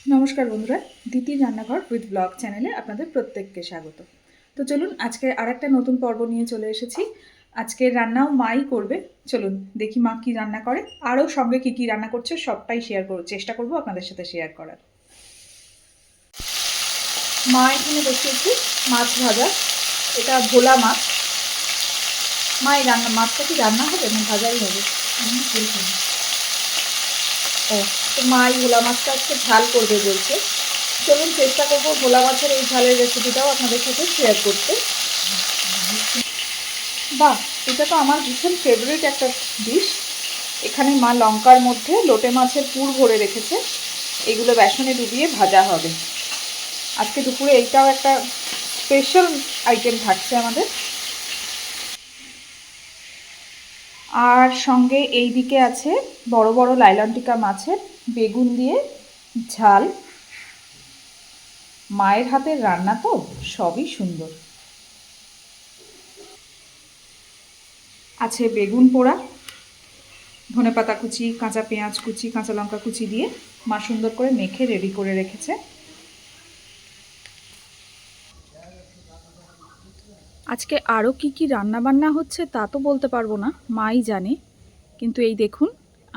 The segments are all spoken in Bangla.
নমস্কার বন্ধুরা, দিতির রান্নাঘর উইথ ব্লগ চ্যানেলে আপনাদের প্রত্যেককে স্বাগত। তো চলুন আজকে আরেকটা নতুন পর্ব নিয়ে চলে এসেছি। আজকে রান্নাও মাই করবে। চলুন দেখি মা কি রান্না করে, আরও সঙ্গে কি কি রান্না করছে সবটাই চেষ্টা করব আপনাদের সাথে শেয়ার করার। মা এখানে বসিয়েছি মাছ ভাজা, এটা ভোলা মাছ। মা এই মাছটা কি রান্না হবে না ভাজাই হবে? ও, তো মা এই ভোলা মাছটা আজকে ঝাল করবে বলছে। চলুন চেষ্টা করবো ভোলা মাছের এই ঝালের রেসিপিটাও আপনাদের সাথে শেয়ার করতে। বাহ, এটা তো আমার ভীষণ ফেভারিট একটা ডিশ। এখানে মা লঙ্কার মধ্যে লোটে মাছের পুর ভরে রেখেছে, এগুলো বেসনে ডুবিয়ে ভাজা হবে। আজকে দুপুরে এইটাও একটা স্পেশাল আইটেম থাকছে আমাদের। আর সঙ্গে এই দিকে আছে বড় বড় লাইলনটিকা মাছের বেগুন দিয়ে ঝাল। মায়ের হাতের রান্না তো সবই সুন্দর। আছে বেগুন পোড়া, ধনেপাতা কুচি, কাঁচা পেঁয়াজ কুচি, কাঁচা লঙ্কা কুচি দিয়ে মা সুন্দর করে মেখে রেডি করে রেখেছে। আজকে আরও কি কি রান্না বান্না হচ্ছে তা তো বলতে পারবো না, মাই জানে। কিন্তু এই দেখুন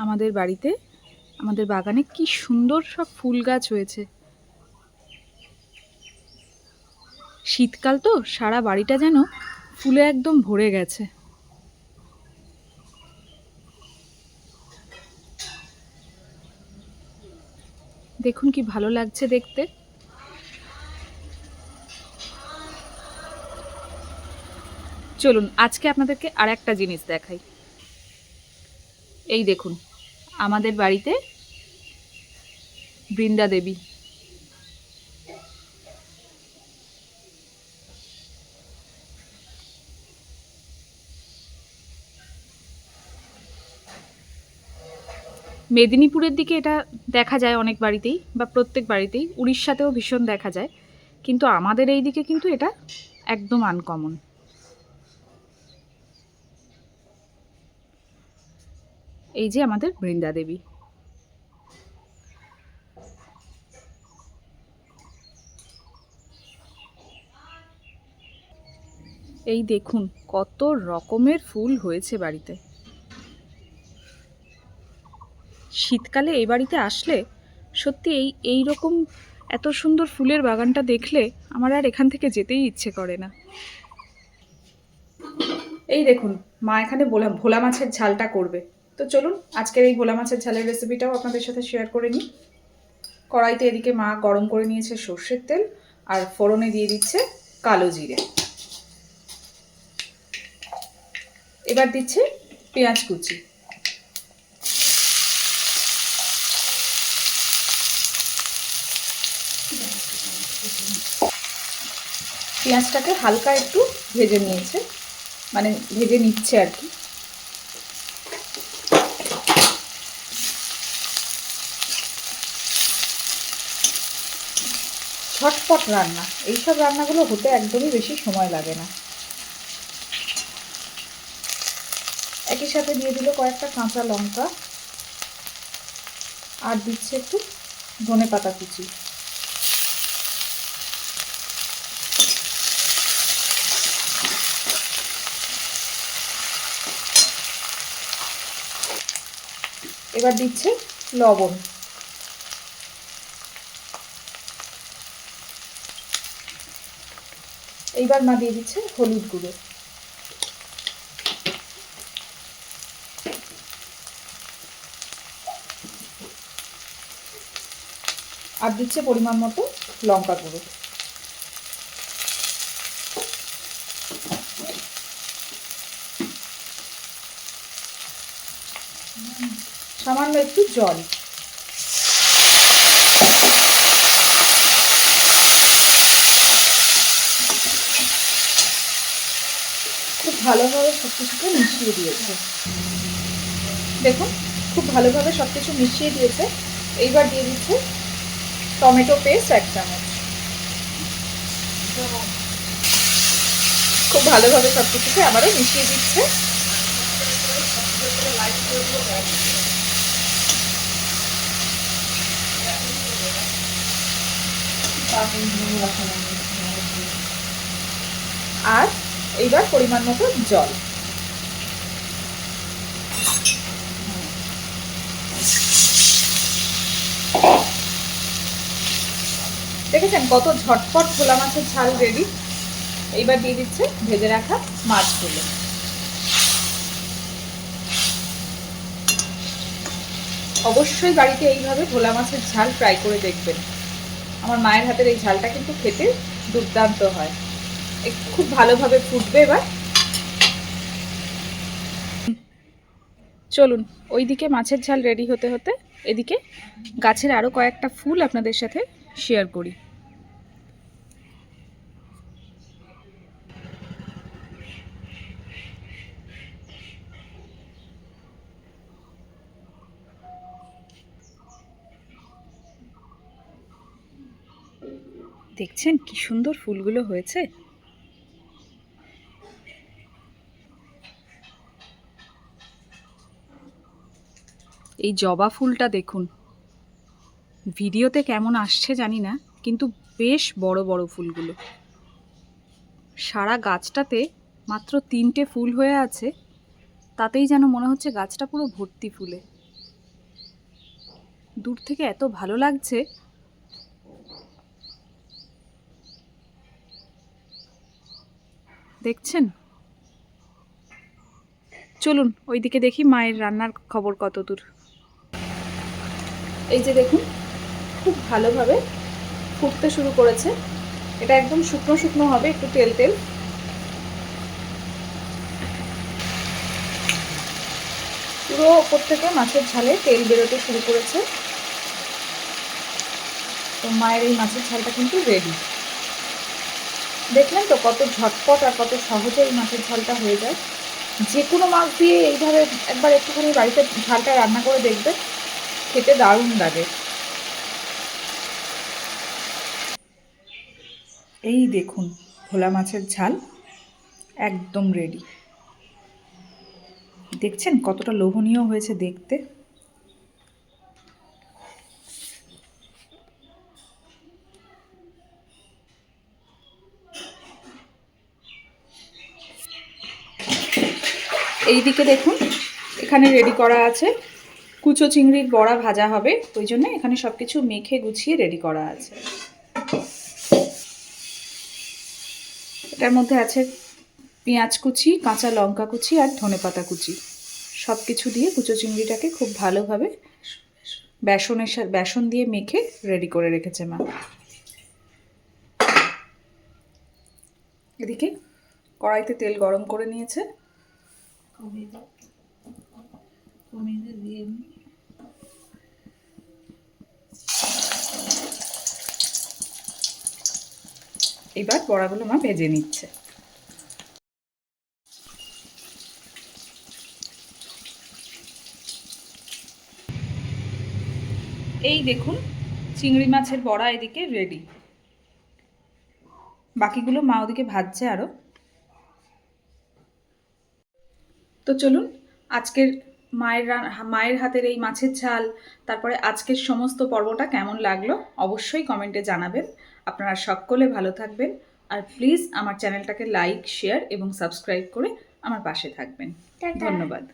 আমাদের বাড়িতে, আমাদের বাগানে কি সুন্দর সব ফুল গাছ হয়েছে। শীতকাল তো সারা বাড়িটা যেন ফুলে একদম ভরে গেছে। দেখুন কি ভালো লাগছে দেখতে। চলুন আজকে আপনাদেরকে আর একটা জিনিস দেখাই। এই দেখুন আমাদের বাড়িতে বৃন্দা দেবী। মেদিনীপুরের দিকে এটা দেখা যায় অনেক বাড়িতেই, বা প্রত্যেক বাড়িতেই। উড়িষ্যাতেও ভীষণ দেখা যায়, কিন্তু আমাদের এই দিকে কিন্তু এটা একদম আনকমন। এই যে আমাদের বৃন্দা দেবী। এই দেখুন কত রকমের ফুল হয়েছে বাড়িতে। শীতকালে এই বাড়িতে আসলে সত্যি এই রকম এত সুন্দর ফুলের বাগানটা দেখলে আমার আর এখান থেকে যেতেই ইচ্ছে করে না। এই দেখুন মা এখানে ভোলা মাছের ঝালটা করবে। তো চলুন আজকের এই ভোলা মাছের ঝালের রেসিপিটাও আপনাদের সাথে শেয়ার করে নিই। কড়াইতে এদিকে মা গরম করে নিয়েছে সর্ষের তেল, আর ফোড়নে দিয়ে দিচ্ছে কালো জিরে। এবার দিচ্ছে পেঁয়াজ কুচি। পেঁয়াজটাকে হালকা একটু ভেজে নিয়েছে, মানে ভেজে নিচ্ছে আর কি। ঝটপট রান্না, এইসব রান্নাগুলো হতে একদমই বেশি সময় লাগে না। একই সাথে দিয়ে দিল কয়েকটা কাঁচা লঙ্কা, আর দিচ্ছে একটু ধনেপাতা কুচি। এবার দিচ্ছে লবণ। এইবার মা দিয়ে দিচ্ছে হলুদ গুঁড়ো। আর দিচ্ছে পরিমাণ মতো লঙ্কা গুঁড়ো। সামান্য একটু জল। খুব ভালোভাবে সব কিছুকে মিশিয়ে দিয়েছে। দেখুন খুব ভালোভাবে সব কিছু মিশিয়ে দিয়েছে। এইবার দিয়ে দিচ্ছে টমেটো পেস্ট 1 চামচ। খুব ভালোভাবে সব কিছুকে আবারও মিশিয়ে দিচ্ছে। আর এইবার পরিমাণ মতো জল। দেখেছেন কত ঝটপট ভোলা মাছের ঝাল রেডি। এইবার দিয়ে দিচ্ছে ভেজে রাখা মাছগুলো। অবশ্যই বাড়িতে এইভাবে ভোলা মাছের ঝাল ট্রাই করে দেখবেন। আমার মায়ের হাতের এই ঝালটা কিন্তু খেতে দুর্দান্ত হয়। একটু খুব ভালোভাবে ফুটবে এবার। চলুন ওইদিকে মাছের ঝাল রেডি হতে হতে এদিকে গাছের আরও কয়েকটা ফুল আপনাদের সাথে শেয়ার করি। দেখছেন কি সুন্দর ফুলগুলো হয়েছে। এই জবা ফুলটা দেখুন, ভিডিওতে কেমন আসছে জানি না, কিন্তু বেশ বড় বড় ফুলগুলো। সারা গাছটাতে মাত্র 3টে ফুল হয়ে আছে, তাতেই যেন মনে হচ্ছে গাছটা পুরো ভর্তি ফুলে। দূর থেকে এত ভালো লাগছে। দেখছেন? চলুন ওইদিকে দেখি মায়ের রান্নার খবর কত দূর। এই যে দেখুন খুব ভালোভাবে ফুটতে শুরু করেছে। এটা একদম শুকনো শুকনো হবে, একটু তেল তেল। পুরো ওপর থেকে মাছের ঝালে তেল বেরোতে শুরু করেছে। তো মায়ের এই মাছের ঝালটা কিন্তু রেডি। দেখলেন তো কত ঝটপট আর কত সহজে এই মাছের ঝালটা হয়ে যায়। যে কোনো মাছ দিয়ে এইভাবে একবার একটুখানি বাড়িতে ঝালটা রান্না করে দেখবে, খেতে দারুণ লাগে। এই দেখুন ভোলা মাছের ঝাল একদম রেডি। দেখছেন কতটা লোভনীয় হয়েছে দেখতে। এইদিকে দেখুন এখানে রেডি করা আছে কুচো চিংড়ির বড়া ভাজা হবে, ওই জন্য এখানে সব কিছু মেখে গুছিয়ে রেডি করা আছে। এটার মধ্যে আছে পেঁয়াজ কুচি, কাঁচা লঙ্কা কুচি আর ধনেপাতা কুচি। সব কিছু দিয়ে কুচো চিংড়িটাকে খুব ভালোভাবে বেসন দিয়ে মেখে রেডি করে রেখেছে মা। এদিকে কড়াইতে তেল গরম করে নিয়েছে। এবার বড়াগুলো মা ভেজে নিচ্ছে। এই দেখুন চিংড়ি মাছের বড়া এদিকে রেডি। বাকিগুলো মা ওদিকে ভাজছে আরও। তো চলুন আজকের মায়ের হাতের এই মাছের ঝাল, তারপরে আজকের সমস্ত পর্বটা কেমন লাগলো অবশ্যই কমেন্টে জানাবেন। আপনারা সকলে ভালো থাকবেন আর প্লিজ আমার চ্যানেলটাকে লাইক, শেয়ার এবং সাবস্ক্রাইব করে আমার পাশে থাকবেন। ধন্যবাদ।